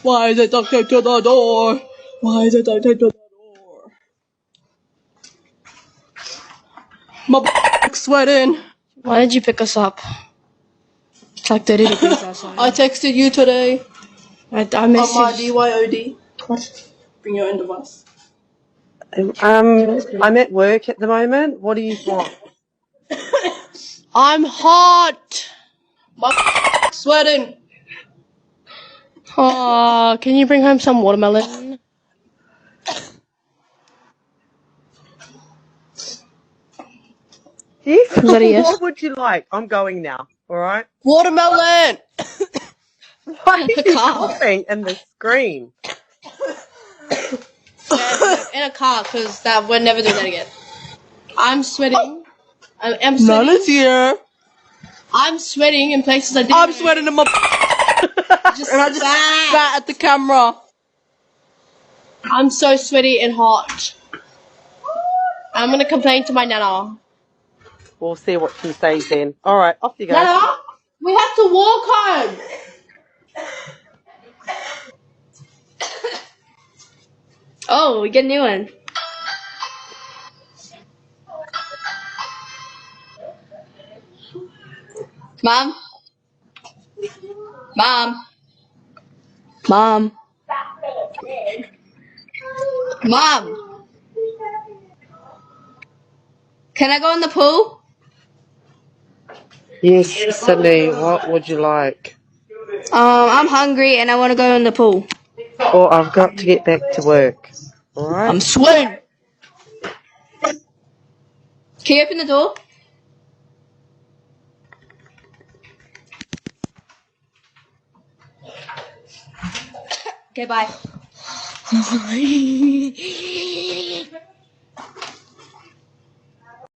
Why is it ducted to the door? Why is it ducted to the door? My sweating. Why did you pick us up? It's like 30 degrees outside. I texted you today. I On my messaged. DYOD. What? Bring your own device. I'm at work at the moment. What do you want? I'm hot. My sweating. Oh, can you bring home some watermelon? Yes. Is that a yes? What would you like? I'm going now. All right. Watermelon. Why are you car. coughing in the screen? In a car, because that would never do that again. I'm sweating. I'm None sweating. is here. I'm sweating in places I didn't. I'm sweating in my. Just And I just spat at the camera. I'm so sweaty and hot. I'm gonna complain to my nana. We'll see what she says then. All right, off you go. Nana, we have to walk home. Oh, we get a new one. Mom? Mom? Mom? Mom? Can I go in the pool? Yes, Sydney, what would you like? I'm hungry and I want to go in the pool. Oh, I've got to get back to work. All right? I'm sweating. Can you open the door? Okay, bye.